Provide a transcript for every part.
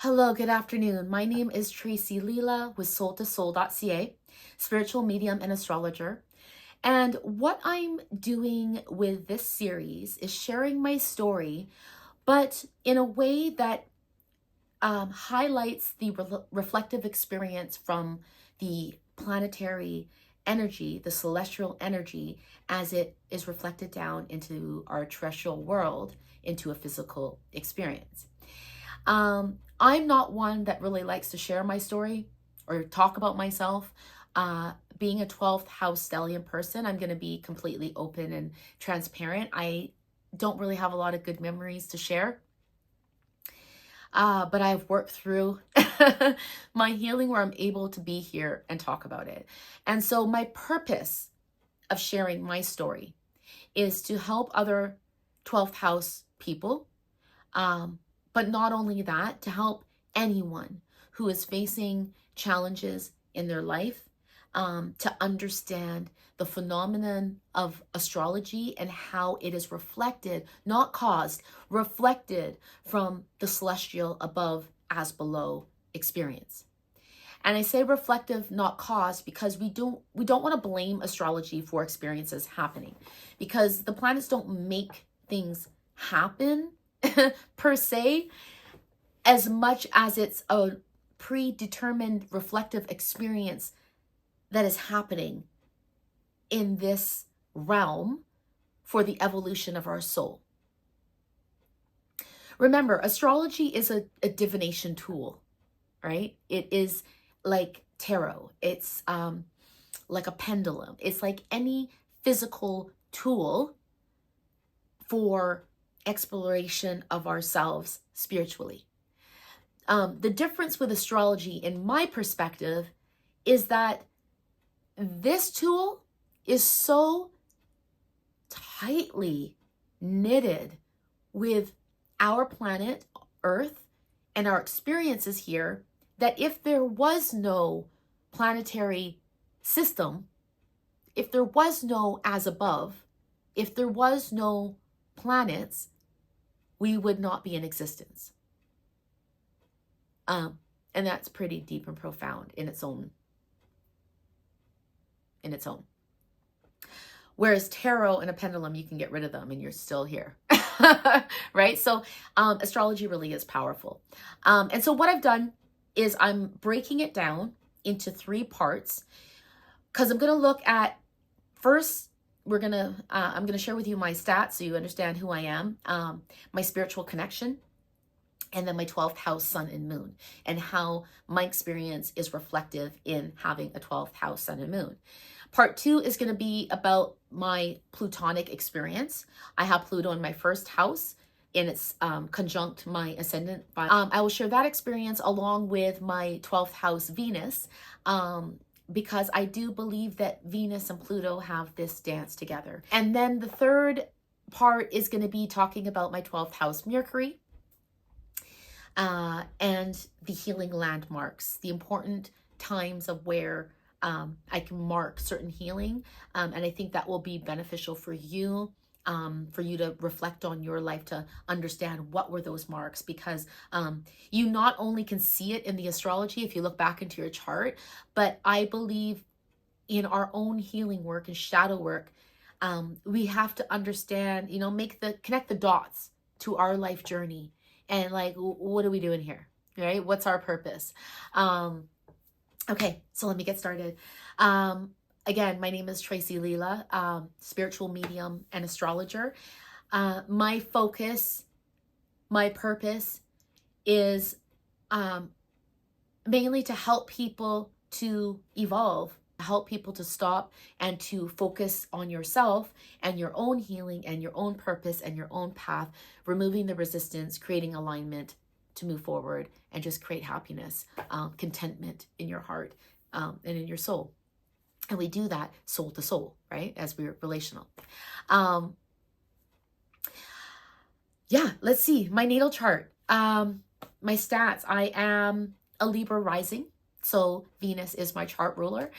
Hello, good afternoon. My name is Tracy Leela with soul2soul.ca, spiritual medium and astrologer. And what I'm doing with this series is sharing my story, but in a way that highlights the reflective experience from the planetary energy, the celestial energy, as it is reflected down into our terrestrial world, into a physical experience. I'm not one that really likes to share my story or talk about myself. Being a 12th house stellium person, I'm going to be completely open and transparent. I don't really have a lot of good memories to share. But I've worked through my healing where I'm able to be here and talk about it. And so my purpose of sharing my story is to help other 12th house people, but not only that, to help anyone who is facing challenges in their life, to understand the phenomenon of astrology and how it is reflected, not caused, reflected from the celestial above as below experience. And I say reflective, not caused, because we don't want to blame astrology for experiences happening, because the planets don't make things happen per se, as much as it's a predetermined reflective experience that is happening in this realm for the evolution of our soul. Remember, astrology is a divination tool, right? It is like tarot. It's like a pendulum. It's like any physical tool for exploration of ourselves spiritually. The difference with astrology, in my perspective, is that this tool is so tightly knitted with our planet, Earth, and our experiences here, that if there was no planetary system, if there was no as above, if there was no planets, we would not be in existence. And that's pretty deep and profound in its own. Whereas tarot and a pendulum, you can get rid of them and you're still here, right? So astrology really is powerful. And so what I've done is I'm breaking it down into 3 parts, because I'm going to look at, first, I'm going to share with you my stats so you understand who I am, my spiritual connection, and then my 12th house sun and moon, and how my experience is reflective in having a 12th house sun and moon. Part 2 is going to be about my plutonic experience. I have Pluto in my 1st house, and it's conjunct my ascendant. I will share that experience along with my 12th house Venus, because I do believe that Venus and Pluto have this dance together. And then the 3rd part is going to be talking about my 12th house Mercury, and the healing landmarks, the important times of where I can mark certain healing. And I think that will be beneficial for you to reflect on your life, to understand what were those marks, because you not only can see it in the astrology if you look back into your chart, but I believe in our own healing work and shadow work, we have to understand, connect the dots to our life journey. And like, what are we doing here, right? What's our purpose? Okay, so let me get started. Again, my name is Tracy Leela, spiritual medium and astrologer. My focus, my purpose is mainly to help people to evolve, help people to stop and to focus on yourself and your own healing and your own purpose and your own path, removing the resistance, creating alignment to move forward and just create happiness, contentment in your heart, and in your soul. And we do that soul to soul, right? As we're relational. Yeah, let's see. My natal chart. My stats. I am a Libra rising. So Venus is my chart ruler.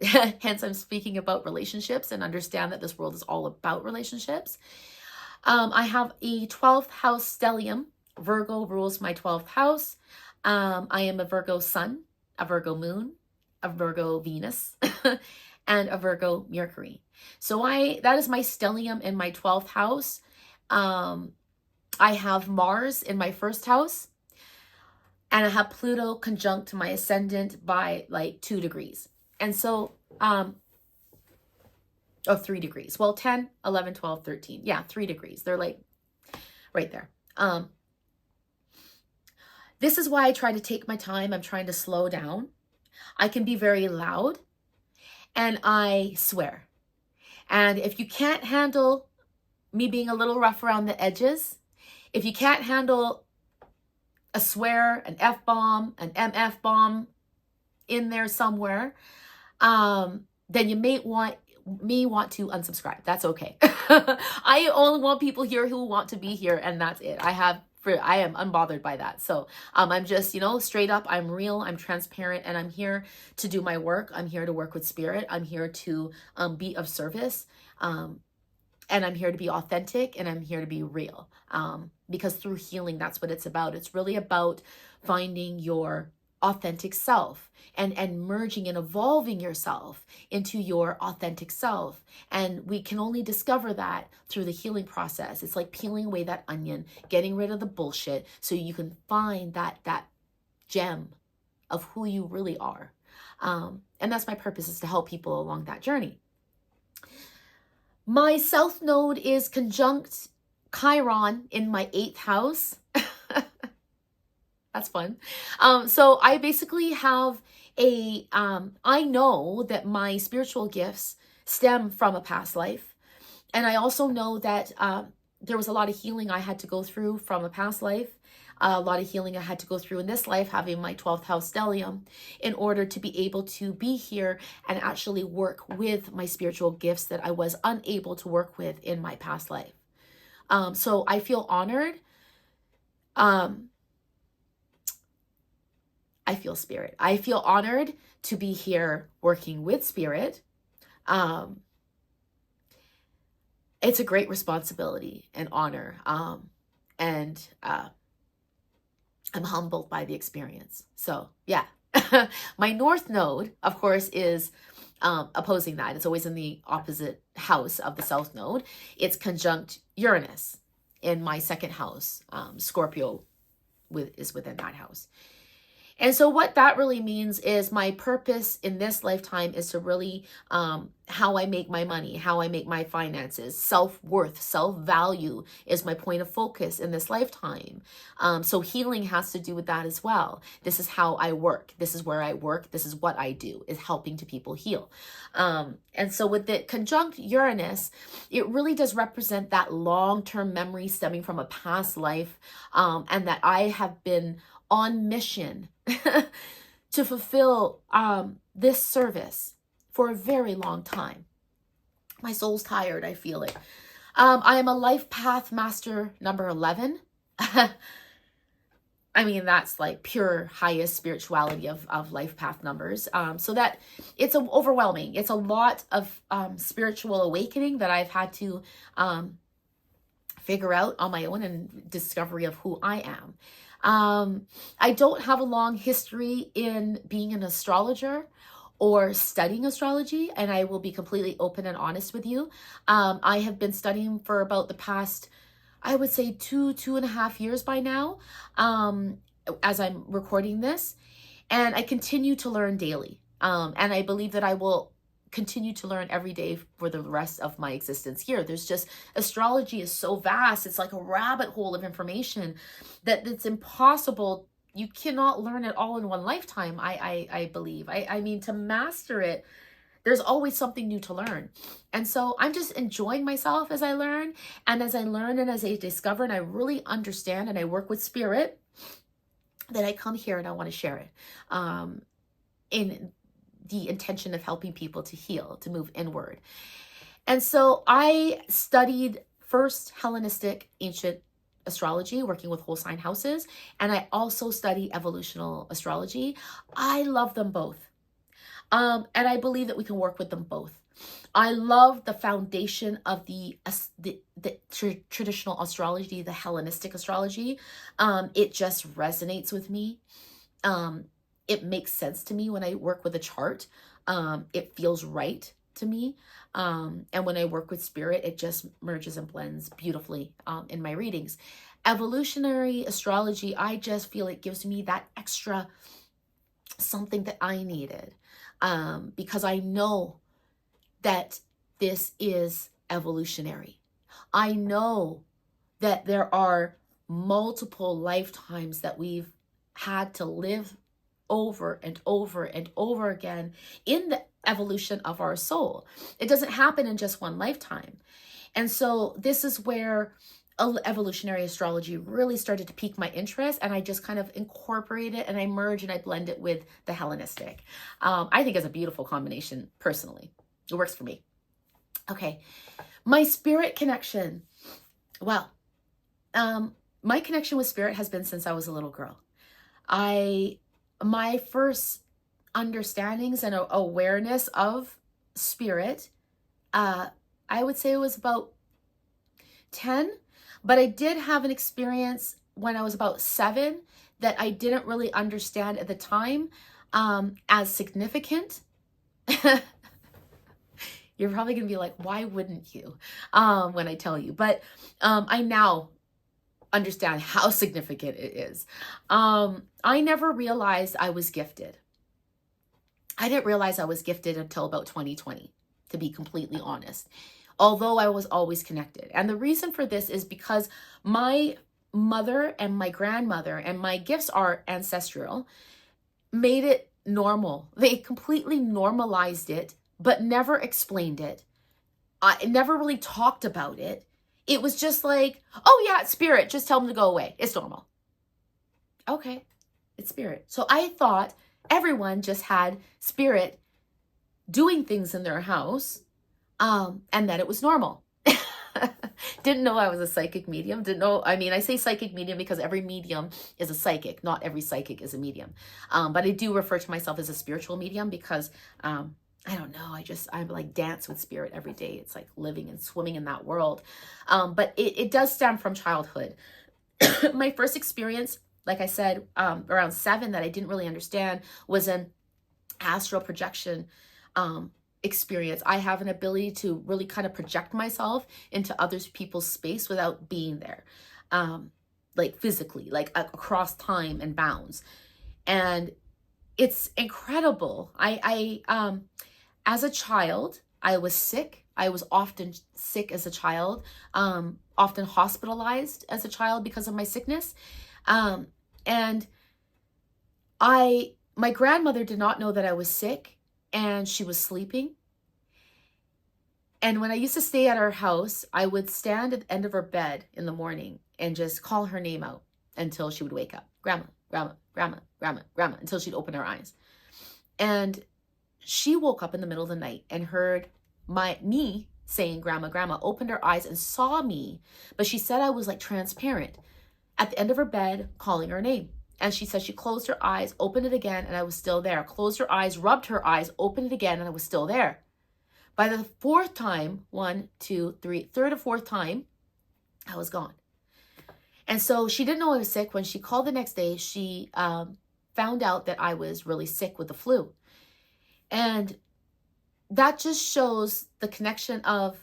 Hence, I'm speaking about relationships, and understand that this world is all about relationships. I have a 12th house stellium Virgo rules my 12th house. I am a Virgo sun, a Virgo moon, a Virgo Venus, and a Virgo Mercury. So that is my stellium in my 12th house. I have Mars in my first house, and I have Pluto conjunct my ascendant by like 2 degrees. And so, 3 degrees. Well, 10, 11, 12, 13. Yeah, 3 degrees. They're like right there. This is why I try to take my time. I'm trying to slow down. I can be very loud, and I swear. And if you can't handle me being a little rough around the edges, if you can't handle a swear, an F-bomb, an MF bomb in there somewhere, then you may want to unsubscribe. That's okay. I only want people here who want to be here, and that's it. I am unbothered by that. So I'm just, straight up, I'm real, I'm transparent, and I'm here to do my work. I'm here to work with spirit. I'm here to be of service. And I'm here to be authentic, and I'm here to be real. Because through healing, that's what it's about. It's really about finding your authentic self and merging and evolving yourself into your authentic self. And we can only discover that through the healing process. It's like peeling away that onion, getting rid of the bullshit so you can find that gem of who you really are. And that's my purpose, is to help people along that journey. My South Node is conjunct Chiron in my 8th house. That's fun. So I basically have I know that my spiritual gifts stem from a past life. And I also know that there was a lot of healing I had to go through from a past life. A lot of healing I had to go through in this life, having my 12th house stellium, in order to be able to be here and actually work with my spiritual gifts that I was unable to work with in my past life. So I feel honored. I feel spirit. I feel honored to be here working with spirit. It's a great responsibility and honor. And I'm humbled by the experience. So yeah, my North Node, of course, is opposing that. It's always in the opposite house of the South Node. It's conjunct Uranus in my 2nd house. Scorpio is within that house. And so what that really means is my purpose in this lifetime is to really how I make my money, how I make my finances, self-worth, self-value is my point of focus in this lifetime. So healing has to do with that as well. This is how I work. This is where I work. This is what I do, is helping to people heal. And so with the conjunct Uranus, it really does represent that long-term memory stemming from a past life, and that I have been on mission to fulfill this service for a very long time. My soul's tired. I feel it. I am a life path master number 11. I mean, that's like pure highest spirituality of life path numbers. So that it's overwhelming. It's a lot of spiritual awakening that I've had to figure out on my own, and discovery of who I am. I don't have a long history in being an astrologer or studying astrology, and I will be completely open and honest with you. I have been studying for about the past, I would say 2.5 years by now, as I'm recording this, and I continue to learn daily. And I believe that I will continue to learn every day for the rest of my existence here. There's just, astrology is so vast. It's like a rabbit hole of information that it's impossible. You cannot learn it all in one lifetime, I believe. I mean, to master it, there's always something new to learn. And so I'm just enjoying myself as I learn. And as I learn and as I discover and I really understand and I work with spirit, then I come here and I want to share it. In the intention of helping people to heal, to move inward. And so I studied first Hellenistic ancient astrology, working with whole sign houses, and I also study evolutional astrology. I love them both. And I believe that we can work with them both. I love the foundation of the traditional astrology, the Hellenistic astrology. It just resonates with me. It makes sense to me when I work with a chart. It feels right to me. And when I work with spirit, it just merges and blends beautifully in my readings. Evolutionary astrology, I just feel it gives me that extra something that I needed, because I know that this is evolutionary. I know that there are multiple lifetimes that we've had to live over and over and over again in the evolution of our soul. It doesn't happen in just one lifetime. And so this is where evolutionary astrology really started to pique my interest, and I just kind of incorporate it and I merge and I blend it with the Hellenistic. I think it's a beautiful combination personally. It works for me. Okay, my spirit connection. Well, my connection with spirit has been since I was a little girl. My first understandings and awareness of spirit, I would say it was about 10, but I did have an experience when I was about 7 that I didn't really understand at the time as significant. You're probably going to be like, why wouldn't you when I tell you? But I now understand how significant it is. I never realized I was gifted. I didn't realize I was gifted until about 2020, to be completely honest, although I was always connected. And the reason for this is because my mother and my grandmother, and my gifts are ancestral, made it normal. They completely normalized it, but never explained it. I never really talked about it. It was just like, oh yeah, it's spirit. Just tell them to go away. It's normal. Okay, it's spirit. So I thought everyone just had spirit doing things in their house, and that it was normal. Didn't know I was a psychic medium. Didn't know, I mean, I say psychic medium because every medium is a psychic. Not every psychic is a medium. But I do refer to myself as a spiritual medium because, I don't know, I like dance with spirit every day. It's like living and swimming in that world. But it does stem from childhood. My first experience, like I said, around 7 that I didn't really understand was an astral projection experience. I have an ability to really kind of project myself into other people's space without being there, like physically, like across time and bounds. And it's incredible. As a child, I was sick. I was often sick as a child, often hospitalized as a child because of my sickness. And my grandmother did not know that I was sick, and she was sleeping. And when I used to stay at her house, I would stand at the end of her bed in the morning and just call her name out until she would wake up. Grandma, grandma, grandma, grandma, grandma, until she'd open her eyes. And she woke up in the middle of the night and heard me saying, grandma, grandma, opened her eyes and saw me. But she said I was like transparent at the end of her bed calling her name. And she said she closed her eyes, opened it again, and I was still there. Closed her eyes, rubbed her eyes, opened it again, and I was still there. By the 4th time, 1, 2, 3, third or 4th time, I was gone. And so she didn't know I was sick. When she called the next day, she found out that I was really sick with the flu. And that just shows the connection of,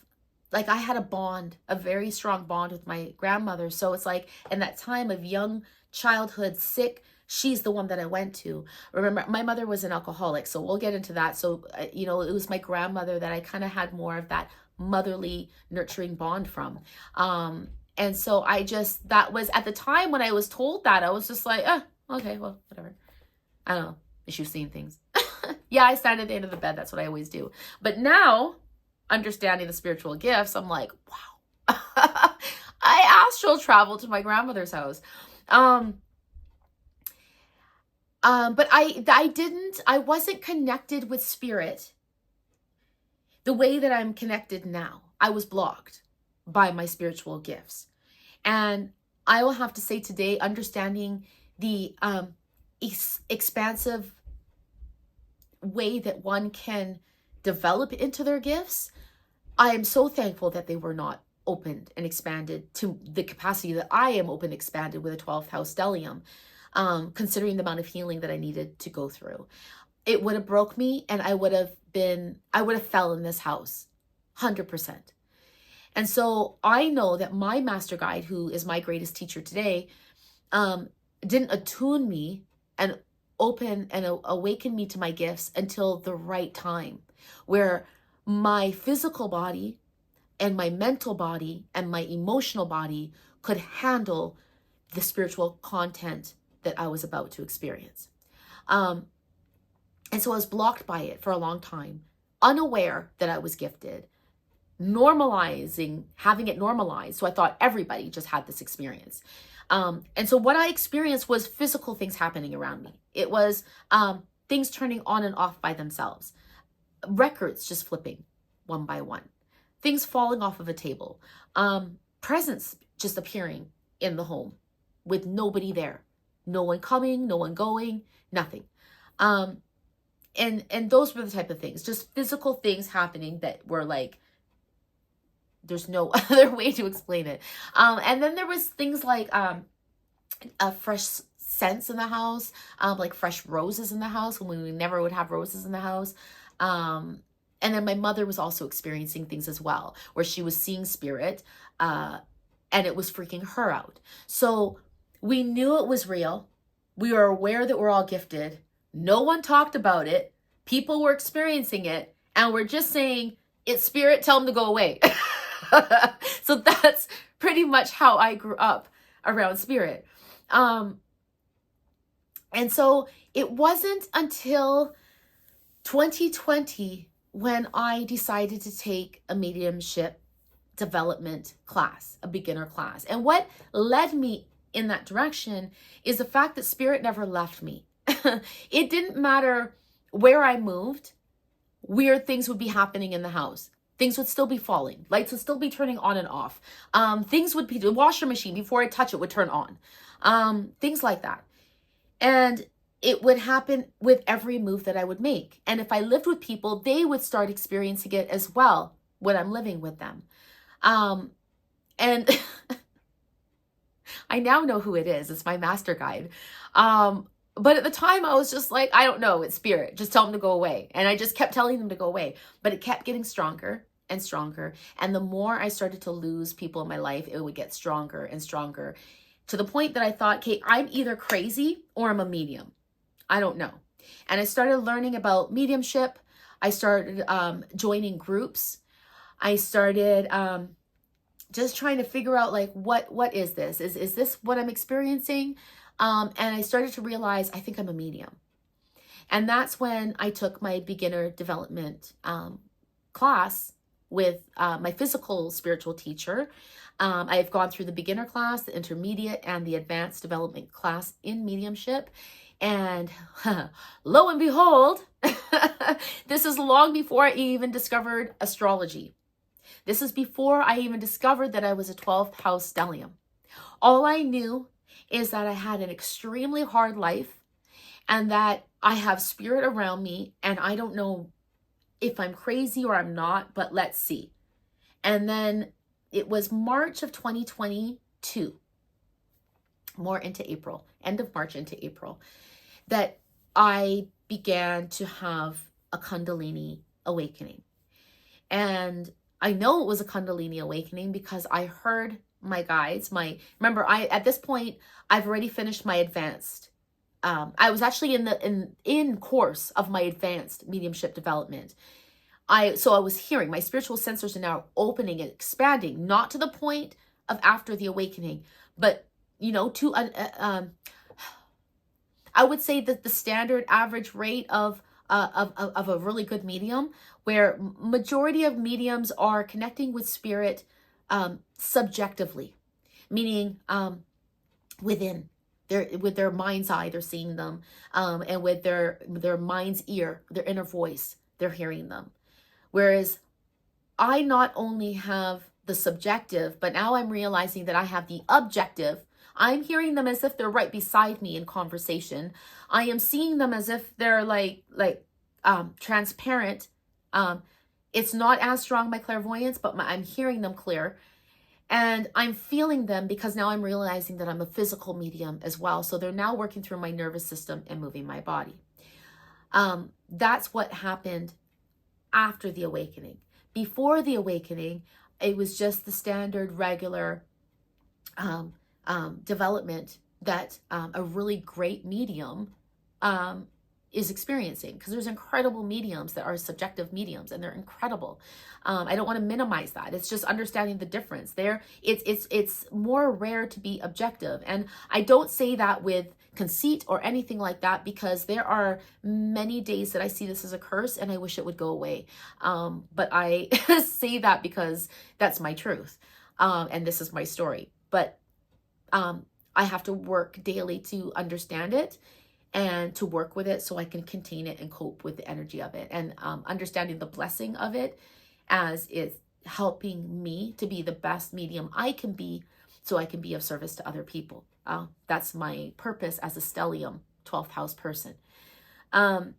like, I had a bond, a very strong bond with my grandmother. So it's like in that time of young childhood sick, she's the one that I went to. Remember, my mother was an alcoholic, so we'll get into that. So, it was my grandmother that I kind of had more of that motherly nurturing bond from. And so that was at the time when I was told that, I was just like, okay, well, whatever. I don't know. She was seeing things. Yeah, I stand at the end of the bed. That's what I always do. But now, understanding the spiritual gifts, I'm like, wow. I astral traveled to my grandmother's house. But I wasn't connected with spirit the way that I'm connected now. I was blocked by my spiritual gifts. And I will have to say today, understanding the expansive way that one can develop into their gifts, I am so thankful that they were not opened and expanded to the capacity that I am open and expanded with a 12th house stellium, considering the amount of healing that I needed to go through. It would have broke me, and I would have fell in this house, 100%. And so I know that my master guide, who is my greatest teacher today, didn't attune me and open and awaken me to my gifts until the right time, where my physical body and my mental body and my emotional body could handle the spiritual content that I was about to experience. And so I was blocked by it for a long time, unaware that I was gifted, having it normalized. So I thought everybody just had this experience. And so what I experienced was physical things happening around me. It was things turning on and off by themselves, records just flipping one by one, things falling off of a table, presents just appearing in the home with nobody there, no one coming, no one going, nothing. And those were the type of things, just physical things happening that were like, there's no other way to explain it. And then there was things like fresh scents in the house, like fresh roses in the house when we never would have roses in the house. And then my mother was also experiencing things as well, where she was seeing spirit, and it was freaking her out. So we knew it was real. We were aware that we're all gifted. No one talked about it. People were experiencing it, and we're just saying, it's spirit, tell them to go away. So that's pretty much how I grew up around spirit. And so it wasn't until 2020 when I decided to take a mediumship development class, a beginner class. And what led me in that direction is the fact that spirit never left me. It didn't matter where I moved, weird things would be happening in the house. Things would still be falling. Lights would still be turning on and off. Things would be, the washer machine, before I touch it, would turn on. Things like that. And it would happen with every move that I would make. And if I lived with people, they would start experiencing it as well when I'm living with them. And I now know who it is. It's my master guide. But at the time I was just like, I don't know, it's spirit. Just tell them to go away. And I just kept telling them to go away. But it kept getting stronger and stronger. And the more I started to lose people in my life, it would get stronger and stronger, to the point that I thought, okay, I'm either crazy or I'm a medium. I don't know. And I started learning about mediumship. I started joining groups. I started just trying to figure out, like, what is this? Is this what I'm experiencing? And I started to realize, I think I'm a medium. And that's when I took my beginner development class with my physical spiritual teacher. I've gone through the beginner class, the intermediate, and the advanced development class in mediumship. And lo and behold, this is long before I even discovered astrology. This is before I even discovered that I was a 12th house stellium. All I knew is that I had an extremely hard life, and that I have spirit around me, and I don't know if I'm crazy or I'm not, but let's see. And then it was March of 2022, more into April, end of March into April, that I began to have a Kundalini awakening. And I know it was a Kundalini awakening because I heard my guides, at this point, I've already finished my advanced. I was actually in course of my advanced mediumship development. So I was hearing, my spiritual sensors are now opening and expanding, not to the point of after the awakening, but, to, I would say that the standard average rate of a really good medium, where majority of mediums are connecting with spirit subjectively, meaning within with their mind's eye, they're seeing them, and with their mind's ear, their inner voice, they're hearing them. Whereas I not only have the subjective, but now I'm realizing that I have the objective. I'm hearing them as if they're right beside me in conversation. I am seeing them as if they're like transparent It's not as strong, my clairvoyance, but I'm hearing them clear. And I'm feeling them because now I'm realizing that I'm a physical medium as well. So they're now working through my nervous system and moving my body. That's what happened after the awakening. Before the awakening, it was just the standard, regular development that a really great medium is experiencing, because there's incredible mediums that are subjective mediums, and they're incredible. I don't want to minimize that. It's just understanding the difference there. It's more rare to be objective, and I don't say that with conceit or anything like that, because there are many days that I see this as a curse and I wish it would go away. But I say that because that's my truth, and this is my story. But I have to work daily to understand it and to work with it so I can contain it and cope with the energy of it, and understanding the blessing of it as it's helping me to be the best medium I can be, so I can be of service to other people. That's my purpose as a stellium 12th house person. And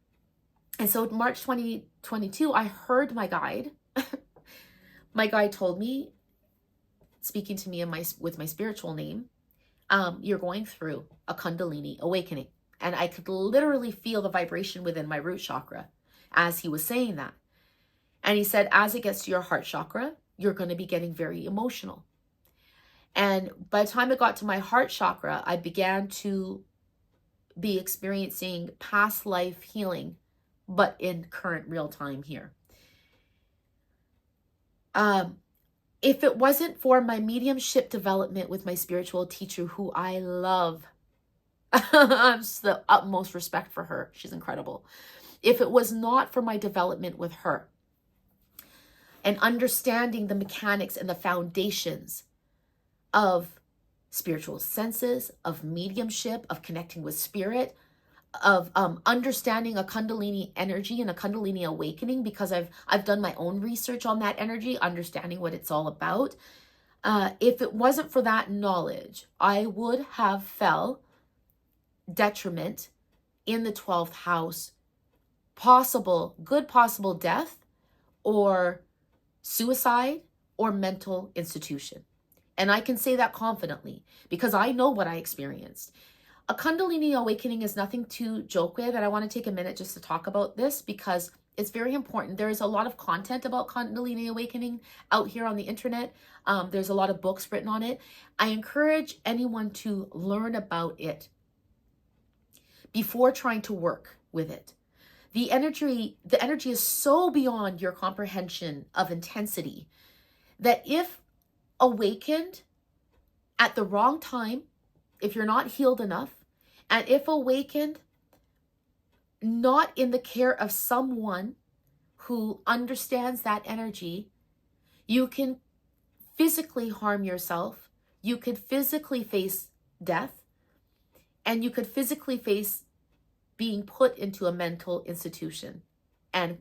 so March 2022, I heard my guide. My guide told me, speaking to me with my spiritual name, you're going through a Kundalini awakening. And I could literally feel the vibration within my root chakra as he was saying that. And he said, as it gets to your heart chakra, you're going to be getting very emotional. And by the time it got to my heart chakra, I began to be experiencing past life healing, but in current real time here. If it wasn't for my mediumship development with my spiritual teacher, who I love, I'm just the utmost respect for her. She's incredible. If it was not for my development with her and understanding the mechanics and the foundations of spiritual senses, of mediumship, of connecting with spirit, of understanding a Kundalini energy and a Kundalini awakening, because I've done my own research on that energy, understanding what it's all about. If it wasn't for that knowledge, I would have fell detriment in the 12th house, good possible death or suicide or mental institution. And I can say that confidently because I know what I experienced. A Kundalini awakening is nothing to joke with, and I want to take a minute just to talk about this because it's very important. There is a lot of content about Kundalini awakening out here on the internet. There's a lot of books written on it. I encourage anyone to learn about it before trying to work with it. The energy is so beyond your comprehension of intensity that if awakened at the wrong time, if you're not healed enough, and if awakened not in the care of someone who understands that energy, you can physically harm yourself, you could physically face death, and you could physically face being put into a mental institution and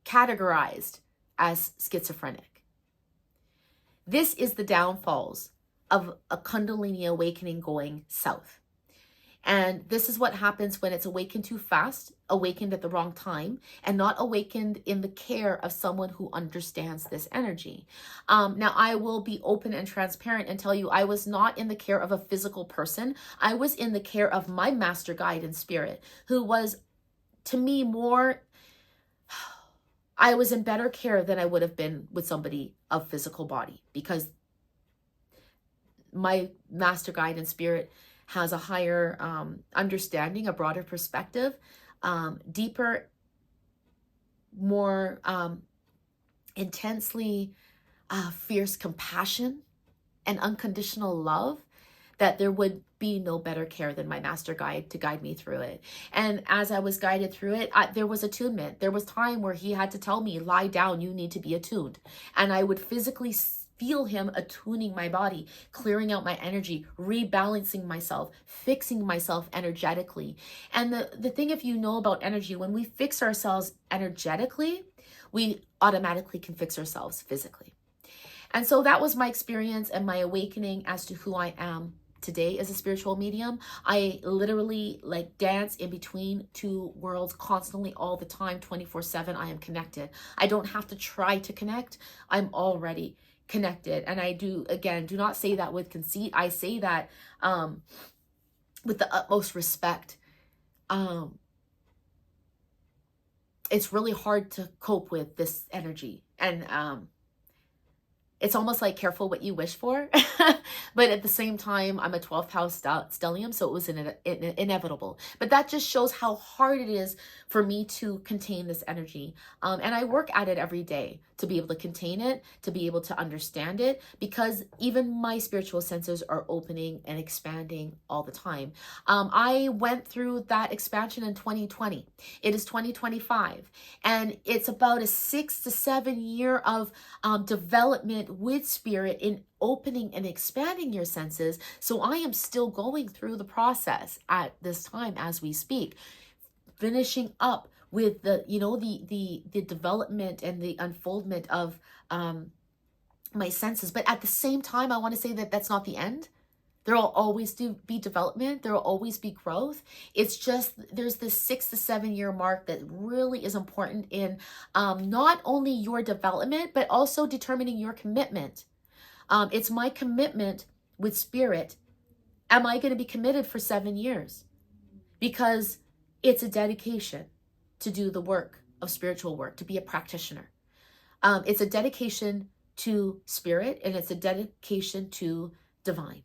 categorized as schizophrenic. This is the downfalls of a Kundalini awakening going south. And this is what happens when it's awakened too fast, awakened at the wrong time, and not awakened in the care of someone who understands this energy. Now, I will be open and transparent and tell you I was not in the care of a physical person. I was in the care of my master guide in spirit, who was, to me, I was in better care than I would have been with somebody of physical body, because my master guide in spirit has a higher understanding, a broader perspective, deeper, more intensely fierce compassion and unconditional love, that there would be no better care than my master guide to guide me through it. And as I was guided through it, there was attunement. There was time where he had to tell me, lie down, you need to be attuned. And I would physically feel him attuning my body, clearing out my energy, rebalancing myself, fixing myself energetically. And the thing, if you know about energy, when we fix ourselves energetically, we automatically can fix ourselves physically. And so that was my experience and my awakening as to who I am today as a spiritual medium. I literally like dance in between two worlds constantly, all the time, 24/7. I am connected. I don't have to try to connect. I'm already connected. And I do, again, do not say that with conceit. I say that with the utmost respect. It's really hard to cope with this energy. And it's almost like careful what you wish for. But at the same time, I'm a 12th house stellium, so it was inevitable. But that just shows how hard it is for me to contain this energy. And I work at it every day to be able to contain it, to be able to understand it, because even my spiritual senses are opening and expanding all the time. I went through that expansion in 2020. It is 2025. And it's about a 6 to 7 year of development with spirit in opening and expanding your senses. So I am still going through the process at this time as we speak, finishing up with the, you know, the development and the unfoldment of my senses. But at the same time, I want to say that that's not the end. There will always be development. There will always be growth. It's just there's this 6 to 7 year mark that really is important in not only your development, but also determining your commitment. It's my commitment with spirit. Am I going to be committed for 7 years? Because it's a dedication to do the work of spiritual work, to be a practitioner. It's a dedication to spirit, and it's a dedication to divine.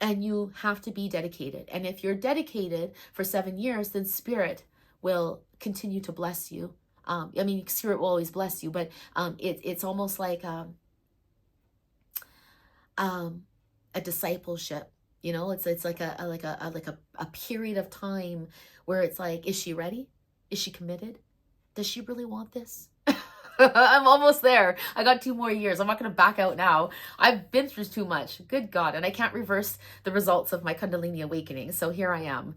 And you have to be dedicated. And if you're dedicated for 7 years, then spirit will continue to bless you. I mean, spirit will always bless you, but it's almost like a discipleship. You know, it's like a period of time where it's like, is she ready? Is she committed? Does she really want this? I'm almost there. I got 2 more years. I'm not going to back out now. I've been through too much. Good God. And I can't reverse the results of my Kundalini awakening. So here I am.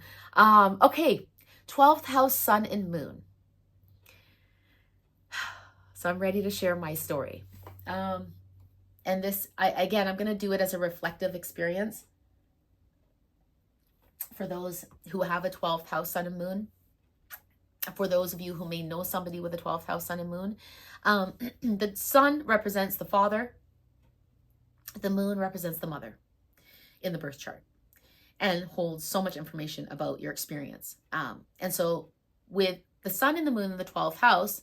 Okay. 12th house, sun and moon. So I'm ready to share my story. And this, I'm going to do it as a reflective experience for those who have a 12th house, sun and moon. For those of you who may know somebody with a 12th house, sun and moon, the sun represents the father. The moon represents the mother in the birth chart and holds so much information about your experience. And so with the sun and the moon in the 12th house,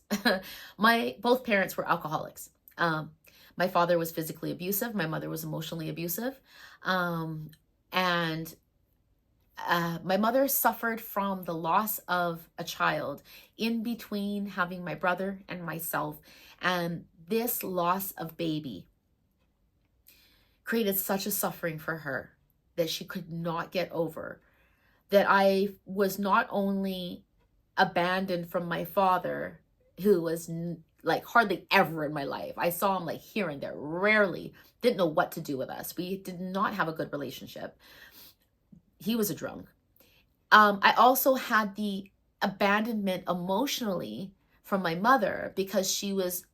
both parents were alcoholics. My father was physically abusive. My mother was emotionally abusive. And my mother suffered from the loss of a child in between having my brother and myself. And this loss of baby created such a suffering for her that she could not get over, that I was not only abandoned from my father, who was like hardly ever in my life. I saw him like here and there, rarely, didn't know what to do with us. We did not have a good relationship. He was a drunk. I also had the abandonment emotionally from my mother because she was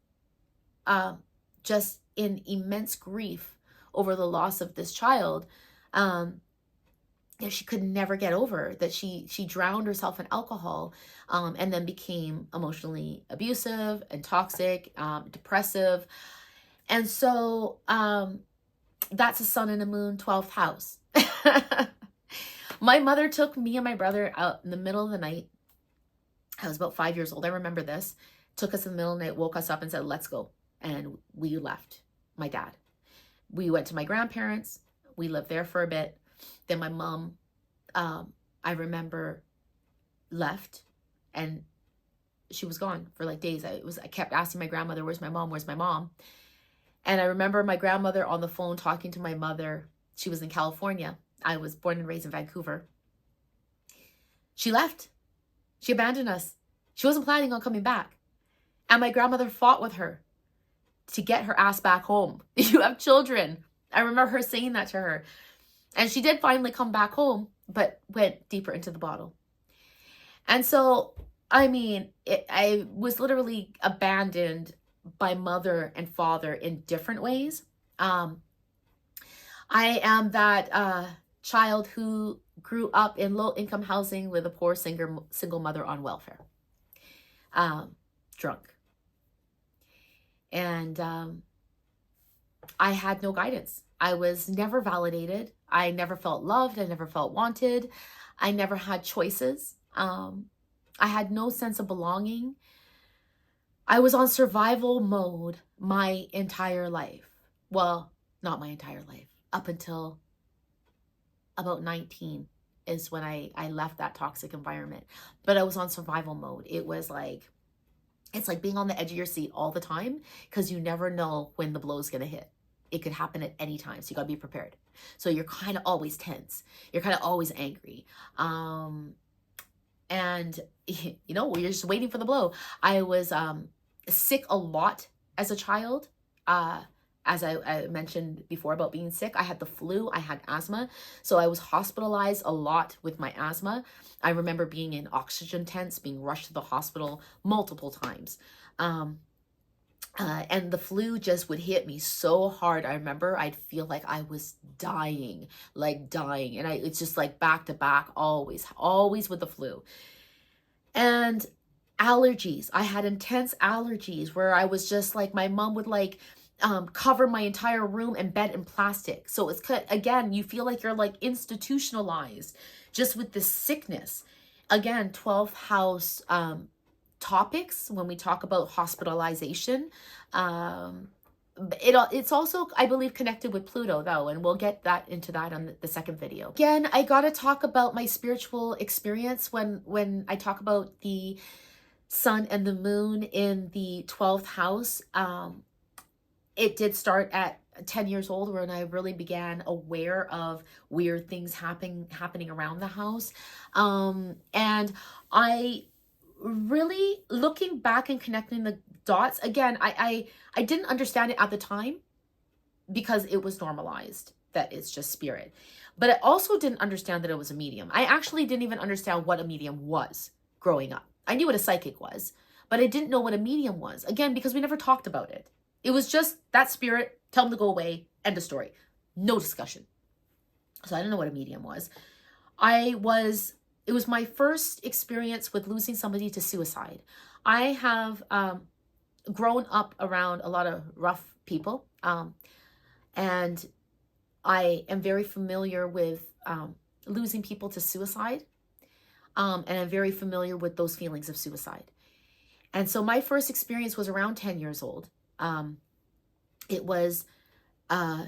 just in immense grief over the loss of this child that she could never get over, that she drowned herself in alcohol and then became emotionally abusive and toxic, depressive. And so that's a sun and a moon, 12th house. My mother took me and my brother out in the middle of the night. I was about 5 years old. I remember this. Took us in the middle of the night, woke us up and said, let's go. And we left, my dad. We went to my grandparents. We lived there for a bit. Then my mom, I remember, left and she was gone for like days. I kept asking my grandmother, where's my mom? Where's my mom? And I remember my grandmother on the phone talking to my mother. She was in California. I was born and raised in Vancouver. She left. She abandoned us. She wasn't planning on coming back. And my grandmother fought with her to get her ass back home. You have children. I remember her saying that to her. And she did finally come back home, but went deeper into the bottle. And so, I mean, I was literally abandoned by mother and father in different ways. I am that child who grew up in low-income housing with a poor single mother on welfare, drunk. And I had no guidance. I was never validated. I never felt loved. I never felt wanted. I never had choices. I had no sense of belonging. I was on survival mode my entire life. Well, not my entire life. Up until about 19 is when I left that toxic environment. But I was on survival mode. It was like, it's like being on the edge of your seat all the time because you never know when the blow's going to hit. It could happen at any time. So you got to be prepared. So you're kind of always tense. You're kind of always angry. And, you know, you're just waiting for the blow. I was sick a lot as a child. As I mentioned before about being sick, I had the flu, I had asthma. So I was hospitalized a lot with my asthma. I remember being in oxygen tents, being rushed to the hospital multiple times. And the flu just would hit me so hard. I remember I'd feel like I was dying. And it's just like back to back, always with the flu. And allergies. I had intense allergies where I was just like, my mom would like cover my entire room and bed in plastic. So it's, again, you feel like you're like institutionalized just with this sickness. Again, 12th house topics when we talk about hospitalization. It's also, I believe, connected with Pluto though, and we'll get into that on the second video. Again, I got to talk about my spiritual experience when I talk about the sun and the moon in the 12th house. It did start at 10 years old when I really began aware of weird things happening around the house. And I really, looking back and connecting the dots, again, I didn't understand it at the time because it was normalized that it's just spirit. But I also didn't understand that it was a medium. I actually didn't even understand what a medium was growing up. I knew what a psychic was, but I didn't know what a medium was. Again, because we never talked about it. It was just that spirit, tell them to go away, end of story. No discussion. So I didn't know what a medium was. It was my first experience with losing somebody to suicide. I have grown up around a lot of rough people. And I am very familiar with losing people to suicide. And I'm very familiar with those feelings of suicide. And so my first experience was around 10 years old. It was a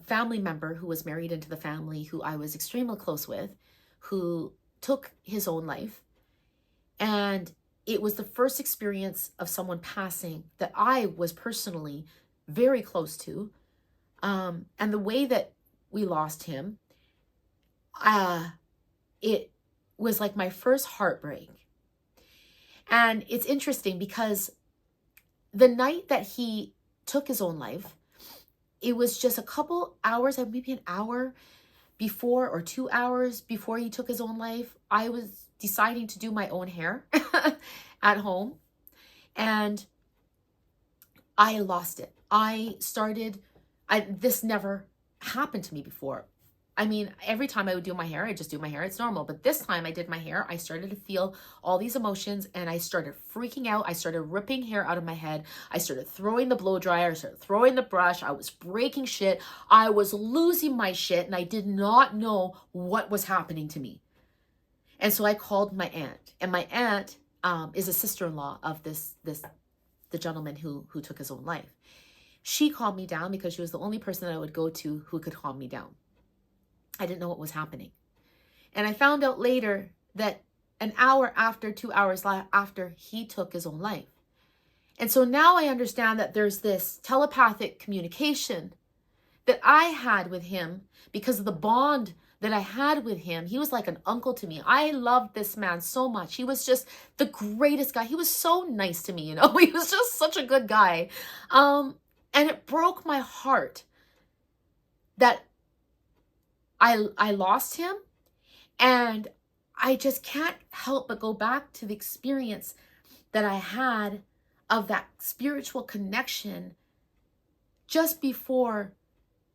family member who was married into the family who I was extremely close with, who took his own life. And it was the first experience of someone passing that I was personally very close to. And the way that we lost him, it was like my first heartbreak. And it's interesting because the night that he took his own life, it was just a couple hours, maybe an hour before or 2 hours before he took his own life. I was deciding to do my own hair at home, and I lost it. This never happened to me before. I mean, every time I would do my hair, I just do my hair. It's normal. But this time I did my hair, I started to feel all these emotions and I started freaking out. I started ripping hair out of my head. I started throwing the blow dryer. I started throwing the brush. I was breaking shit. I was losing my shit and I did not know what was happening to me. And so I called my aunt, and my aunt is a sister-in-law of the gentleman who took his own life. She calmed me down because she was the only person that I would go to who could calm me down. I didn't know what was happening. And I found out later that an hour after, 2 hours after, he took his own life. And so now I understand that there's this telepathic communication that I had with him because of the bond that I had with him. He was like an uncle to me. I loved this man so much. He was just the greatest guy. He was so nice to me, you know. He was just such a good guy. And it broke my heart that I lost him, and I just can't help but go back to the experience that I had of that spiritual connection just before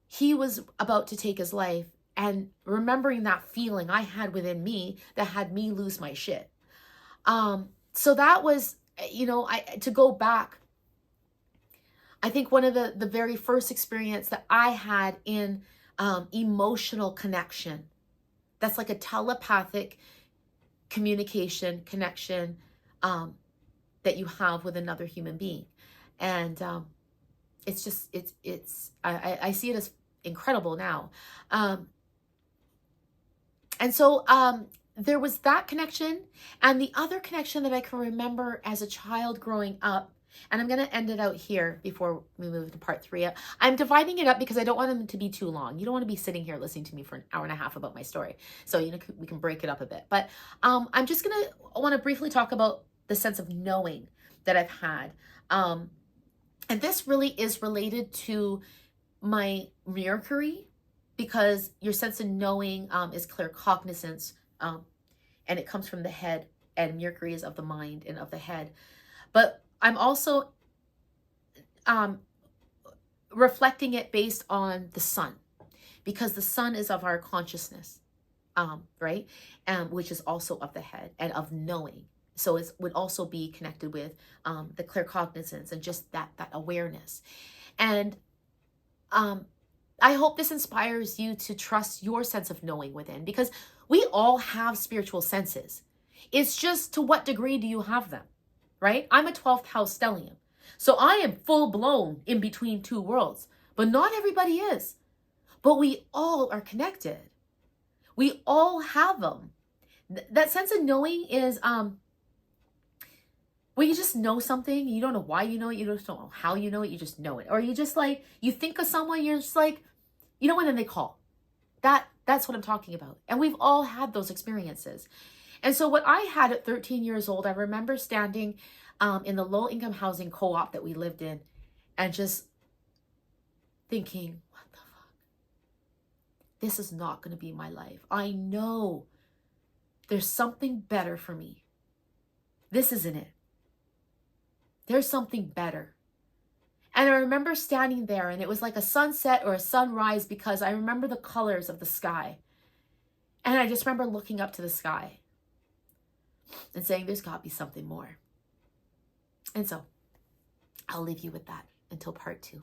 he was about to take his life, and remembering that feeling I had within me that had me lose my shit. So that was, to go back, I think one of the very first experience that I had in emotional connection, that's like a telepathic communication connection that you have with another human being. And it's just, I see it as incredible now. And so there was that connection, and the other connection that I can remember as a child growing up, and I'm going to end it out here before we move to part 3. I'm dividing it up because I don't want them to be too long. You don't want to be sitting here listening to me for an hour and a half about my story. So, we can break it up a bit. But I'm just going to want to briefly talk about the sense of knowing that I've had. And this really is related to my Mercury, because your sense of knowing is clear cognizance, and it comes from the head, and Mercury is of the mind and of the head. But I'm also reflecting it based on the sun, because the sun is of our consciousness, right? Which is also of the head and of knowing. So it would also be connected with the clear cognizance and just that awareness. And I hope this inspires you to trust your sense of knowing within, because we all have spiritual senses. It's just, to what degree do you have them, right? I'm a 12th house stellium, so I am full blown in between two worlds, but not everybody is. But we all are connected. We all have them. That sense of knowing is where you just know something. You don't know why you know it. You just don't know how you know it. You just know it. Or you just like, you think of someone, you're just like, and then they call. That's what I'm talking about. And we've all had those experiences. And so what I had at 13 years old, I remember standing in the low income housing co-op that we lived in, and just thinking, what the fuck? This is not going to be my life. I know there's something better for me. This isn't it. There's something better. And I remember standing there, and it was like a sunset or a sunrise, because I remember the colors of the sky. And I just remember looking up to the sky and saying, there's got to be something more. And so I'll leave you with that until part 2.